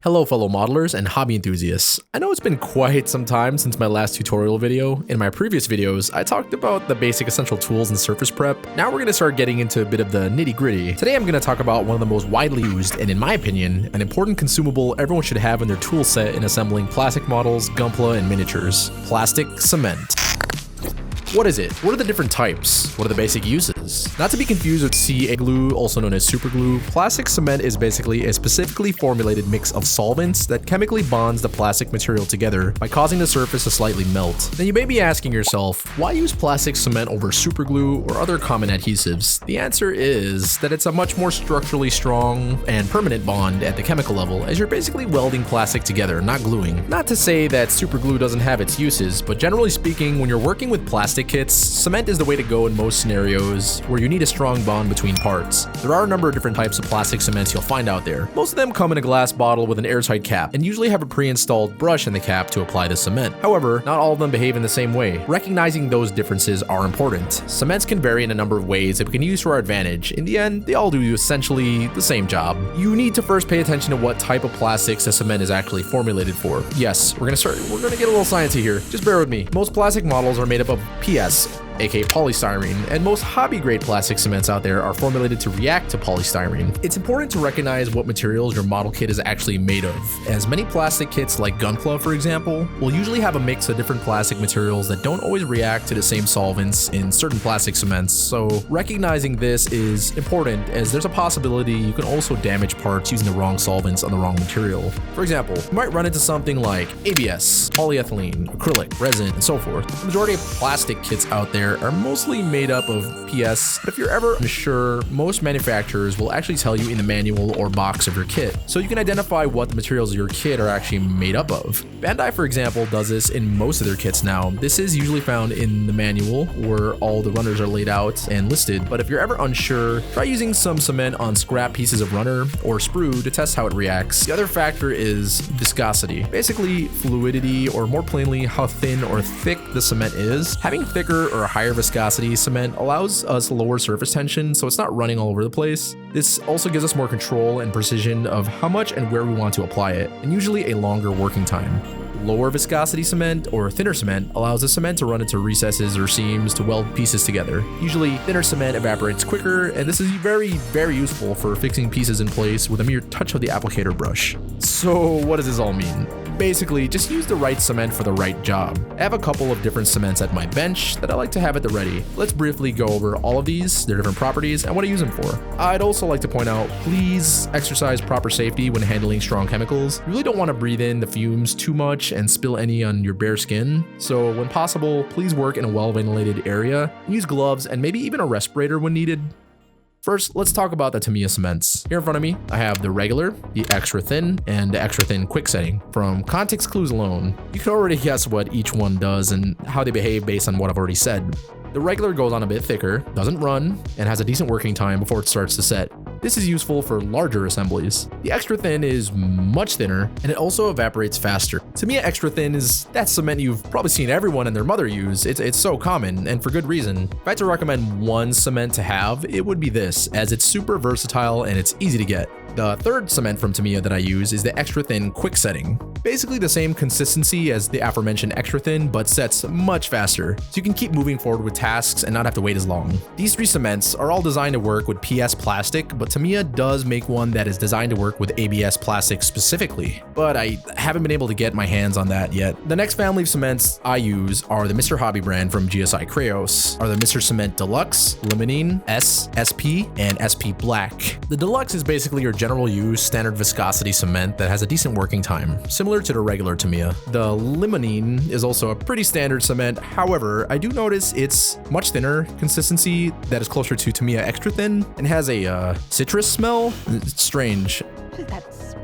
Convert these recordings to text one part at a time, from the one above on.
Hello fellow modelers and hobby enthusiasts. I know it's been quite some time since my last tutorial video. In my previous videos, I talked about the basic essential tools and surface prep. Now we're going to start getting into a bit of the nitty gritty. Today I'm going to talk about one of the most widely used and in my opinion, an important consumable everyone should have in their tool set in assembling plastic models, gunpla, and miniatures. Plastic cement. What is it? What are the different types? What are the basic uses? Not to be confused with CA glue, also known as super glue, plastic cement is basically a specifically formulated mix of solvents that chemically bonds the plastic material together by causing the surface to slightly melt. Now you may be asking yourself, why use plastic cement over super glue or other common adhesives? The answer is that it's a much more structurally strong and permanent bond at the chemical level, as you're basically welding plastic together, not gluing. Not to say that super glue doesn't have its uses, but generally speaking, when you're working with plastic kits, cement is the way to go in most scenarios where you need a strong bond between parts. There are a number of different types of plastic cements you'll find out there. Most of them come in a glass bottle with an airtight cap and usually have a pre-installed brush in the cap to apply the cement. However, not all of them behave in the same way. Recognizing those differences are important. Cements can vary in a number of ways that we can use to our advantage. In the end, they all do essentially the same job. You need to first pay attention to what type of plastics the cement is actually formulated for. Yes, we're gonna get a little sciencey here. Just bear with me. Most plastic models are made up of PS, aka polystyrene, and most hobby-grade plastic cements out there are formulated to react to polystyrene. It's important to recognize what materials your model kit is actually made of, as many plastic kits like gunpla, for example, will usually have a mix of different plastic materials that don't always react to the same solvents in certain plastic cements, so recognizing this is important as there's a possibility you can also damage parts using the wrong solvents on the wrong material. For example, you might run into something like ABS, polyethylene, acrylic, resin, and so forth. The majority of plastic kits out there are mostly made up of PS, but if you're ever unsure, most manufacturers will actually tell you in the manual or box of your kit, so you can identify what the materials of your kit are actually made up of. Bandai, for example, does this in most of their kits now. This is usually found in the manual where all the runners are laid out and listed, but if you're ever unsure, try using some cement on scrap pieces of runner or sprue to test how it reacts. The other factor is viscosity, basically fluidity, or more plainly how thin or thick the cement is. Having thicker or higher viscosity cement allows us lower surface tension, so it's not running all over the place. This also gives us more control and precision of how much and where we want to apply it, and usually a longer working time. Lower viscosity cement or thinner cement allows the cement to run into recesses or seams to weld pieces together. Usually thinner cement evaporates quicker, and this is very useful for fixing pieces in place with a mere touch of the applicator brush. So what does this all mean? Basically, just use the right cement for the right job. I have a couple of different cements at my bench that I like to have at the ready. Let's briefly go over all of these, their different properties, and what I use them for. I'd also like to point out, please exercise proper safety when handling strong chemicals. You really don't want to breathe in the fumes too much and spill any on your bare skin. So when possible, please work in a well-ventilated area. Use gloves and maybe even a respirator when needed. First, let's talk about the Tamiya cements. Here in front of me, I have the regular, the extra thin, and the extra thin quick setting. From context clues alone, you can already guess what each one does and how they behave based on what I've already said. The regular goes on a bit thicker, doesn't run, and has a decent working time before it starts to set. This is useful for larger assemblies. The extra thin is much thinner, and it also evaporates faster. Tamiya extra thin is that cement you've probably seen everyone and their mother use. It's so common, and for good reason. If I had to recommend one cement to have, it would be this, as it's super versatile and it's easy to get. The third cement from Tamiya that I use is the extra thin quick setting. Basically the same consistency as the aforementioned extra thin, but sets much faster, so you can keep moving forward with tasks and not have to wait as long. These three cements are all designed to work with PS plastic, but Tamiya does make one that is designed to work with ABS plastic specifically, but I haven't been able to get my hands on that yet. The next family of cements I use are the Mr. Hobby brand from GSI Craos, are the Mr. Cement Deluxe, Limonene, S, SP, and SP Black. The Deluxe is basically your general use standard viscosity cement that has a decent working time, similar to the regular Tamiya. The Limonene is also a pretty standard cement, however, I do notice it's much thinner consistency that is closer to Tamiya extra thin and has a citrus smell. It's strange. What is that smell?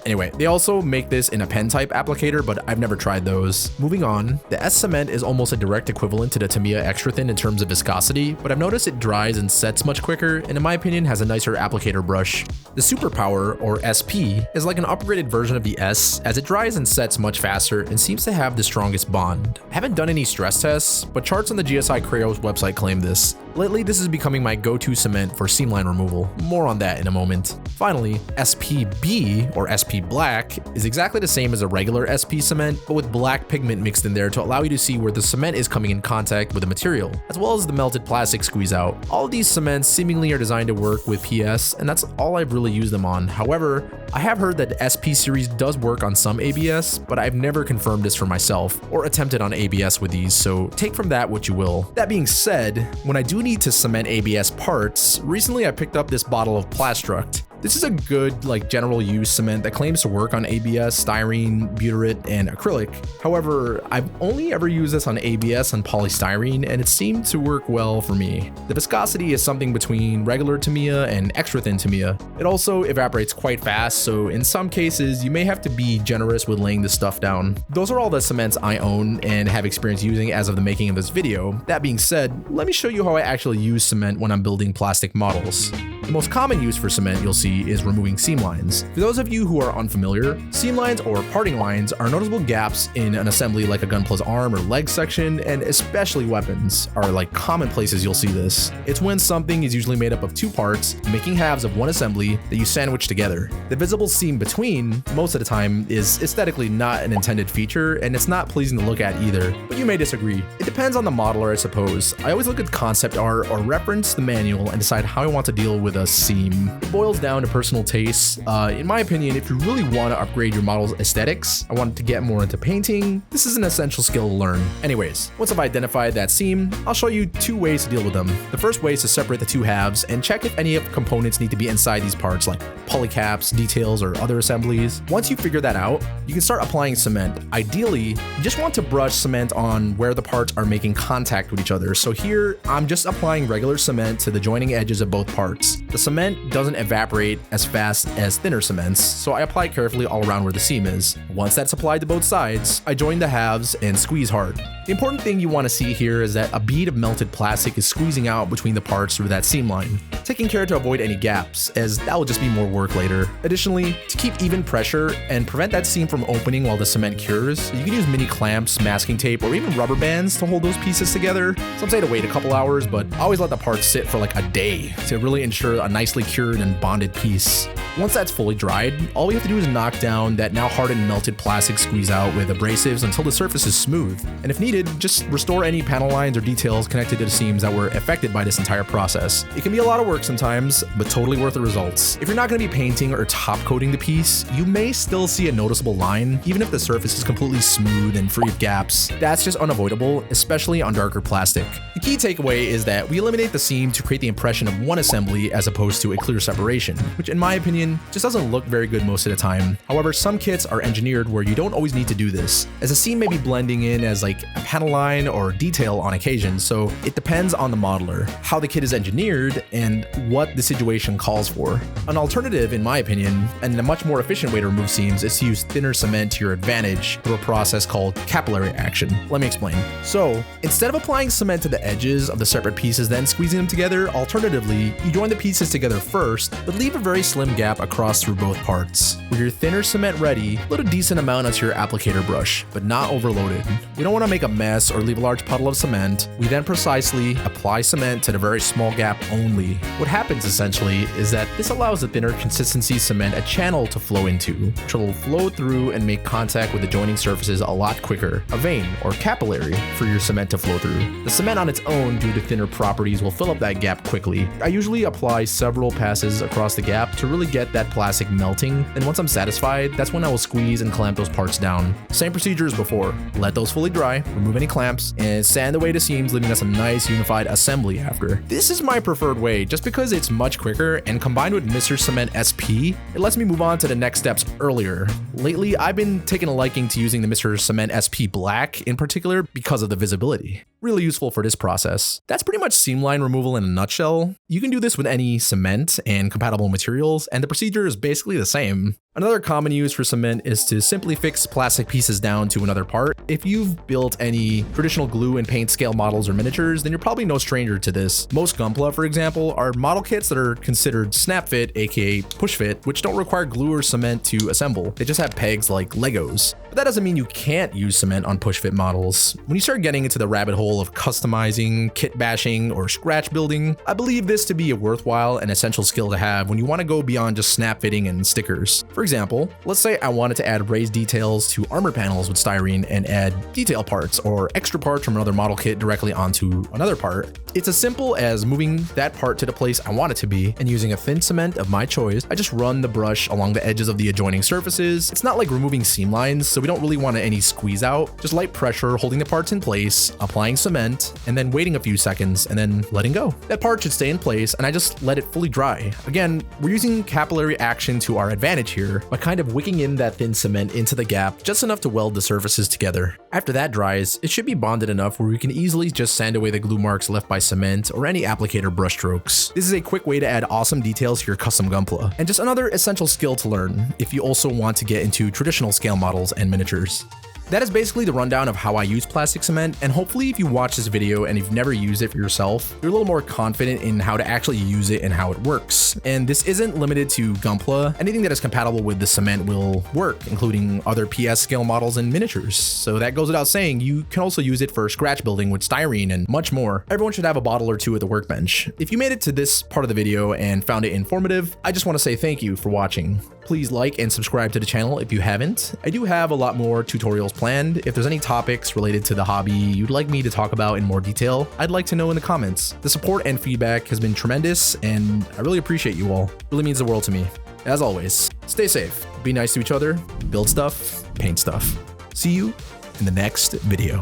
Anyway, they also make this in a pen type applicator, but I've never tried those. Moving on, the S cement is almost a direct equivalent to the Tamiya extra thin in terms of viscosity, but I've noticed it dries and sets much quicker, and in my opinion has a nicer applicator brush. The Superpower, or SP, is like an upgraded version of the S, as it dries and sets much faster and seems to have the strongest bond. I haven't done any stress tests, but charts on the GSI Craos website claim this. Lately, this is becoming my go-to cement for seam line removal. More on that in a moment. Finally, SPB, or SP Black, is exactly the same as a regular SP cement, but with black pigment mixed in there to allow you to see where the cement is coming in contact with the material, as well as the melted plastic squeeze out. All of these cements seemingly are designed to work with PS, and that's all I've really used them on. However, I have heard that the SP series does work on some ABS, but I've never confirmed this for myself or attempted on ABS with these, so take from that what you will. That being said, when I do need to cement ABS parts, recently I picked up this bottle of Plastruct. This is a good, general use cement that claims to work on ABS, styrene, butyrate, and acrylic. However, I've only ever used this on ABS and polystyrene, and it seemed to work well for me. The viscosity is something between regular Tamiya and extra thin Tamiya. It also evaporates quite fast, so in some cases, you may have to be generous with laying this stuff down. Those are all the cements I own and have experience using as of the making of this video. That being said, let me show you how I actually use cement when I'm building plastic models. The most common use for cement you'll see is removing seam lines. For those of you who are unfamiliar, seam lines or parting lines are noticeable gaps in an assembly like a gunpla's arm or leg section, and especially weapons are common places you'll see this. It's when something is usually made up of two parts, making halves of one assembly that you sandwich together. The visible seam between, most of the time, is aesthetically not an intended feature, and it's not pleasing to look at either, but you may disagree. It depends on the modeler, I suppose. I always look at concept art or reference the manual and decide how I want to deal with a seam. It boils down to personal tastes. In my opinion, if you really want to upgrade your model's aesthetics, I want to get more into painting, this is an essential skill to learn. Anyways, once I've identified that seam, I'll show you two ways to deal with them. The first way is to separate the two halves and check if any of the components need to be inside these parts, like polycaps, details, or other assemblies. Once you figure that out, you can start applying cement. Ideally, you just want to brush cement on where the parts are making contact with each other. So here, I'm just applying regular cement to the joining edges of both parts. The cement doesn't evaporate as fast as thinner cements, so I apply carefully all around where the seam is. Once that's applied to both sides, I join the halves and squeeze hard. The important thing you want to see here is that a bead of melted plastic is squeezing out between the parts through that seam line, taking care to avoid any gaps, as that will just be more work later. Additionally, to keep even pressure and prevent that seam from opening while the cement cures, you can use mini clamps, masking tape, or even rubber bands to hold those pieces together. Some say to wait a couple hours, but I always let the parts sit for a day to really ensure a nicely cured and bonded piece. Once that's fully dried, all we have to do is knock down that now hardened melted plastic squeeze out with abrasives until the surface is smooth, and if needed, just restore any panel lines or details connected to the seams that were affected by this entire process. It can be a lot of work sometimes, but totally worth the results. If you're not going to be painting or top coating the piece, you may still see a noticeable line, even if the surface is completely smooth and free of gaps. That's just unavoidable, especially on darker plastic. The key takeaway is that we eliminate the seam to create the impression of one assembly as opposed to a clear separation, which in my opinion just doesn't look very good most of the time. However, some kits are engineered where you don't always need to do this, as a seam may be blending in as a panel line or detail on occasion, so it depends on the modeler, how the kit is engineered, and what the situation calls for. An alternative, in my opinion, and a much more efficient way to remove seams is to use thinner cement to your advantage through a process called capillary action. Let me explain. So, instead of applying cement to the edges of the separate pieces then squeezing them together, alternatively, you join the pieces together first, but leave a very slim gap across through both parts. With your thinner cement ready, load a decent amount onto your applicator brush, but not overloaded. We don't want to make a mess or leave a large puddle of cement. We then precisely apply cement to the very small gap only. What happens essentially is that this allows the thinner consistency cement a channel to flow into, which will flow through and make contact with the joining surfaces a lot quicker, a vein or capillary for your cement to flow through. The cement on its own, due to thinner properties, will fill up that gap quickly. I usually apply several passes across the gap to really get that plastic melting, and once I'm satisfied, that's when I will squeeze and clamp those parts down. Same procedure as before. Let those fully dry, remove any clamps, and sand away the seams, leaving us a nice unified assembly after. This is my preferred way, just because it's much quicker, and combined with Mr. Cement SP, it lets me move on to the next steps earlier. Lately, I've been taking a liking to using the Mr. Cement SP Black in particular because of the visibility. Really useful for this process. That's pretty much seam line removal in a nutshell. You can do this with any cement and compatible materials, and the procedure is basically the same. Another common use for cement is to simply fix plastic pieces down to another part. If you've built any traditional glue and paint scale models or miniatures, then you're probably no stranger to this. Most gunpla, for example, are model kits that are considered snap fit, aka push fit, which don't require glue or cement to assemble. They just have pegs like Legos. But that doesn't mean you can't use cement on push fit models. When you start getting into the rabbit hole of customizing, kit bashing, or scratch building, I believe this to be a worthwhile and essential skill to have when you want to go beyond just snap fitting and stickers. For example, let's say I wanted to add raised details to armor panels with styrene and add detail parts or extra parts from another model kit directly onto another part. It's as simple as moving that part to the place I want it to be and using a thin cement of my choice. I just run the brush along the edges of the adjoining surfaces. It's not like removing seam lines, so we don't really want any squeeze out. Just light pressure holding the parts in place, applying cement, and then waiting a few seconds and then letting go. That part should stay in place and I just let it fully dry. Again, we're using capillary action to our advantage here by kind of wicking in that thin cement into the gap just enough to weld the surfaces together. After that dries, it should be bonded enough where we can easily just sand away the glue marks left by cement or any applicator brush strokes. This is a quick way to add awesome details to your custom gunpla, and just another essential skill to learn if you also want to get into traditional scale models and miniatures. That is basically the rundown of how I use plastic cement, and hopefully if you watch this video and you've never used it for yourself, you're a little more confident in how to actually use it and how it works. And this isn't limited to gunpla. Anything that is compatible with the cement will work, including other PS scale models and miniatures. So that goes without saying, you can also use it for scratch building with styrene and much more. Everyone should have a bottle or two at the workbench. If you made it to this part of the video and found it informative, I just want to say thank you for watching. Please like and subscribe to the channel if you haven't. I do have a lot more tutorials planned. If there's any topics related to the hobby you'd like me to talk about in more detail, I'd like to know in the comments. The support and feedback has been tremendous, and I really appreciate you all. It really means the world to me. As always, stay safe, be nice to each other, build stuff, paint stuff. See you in the next video.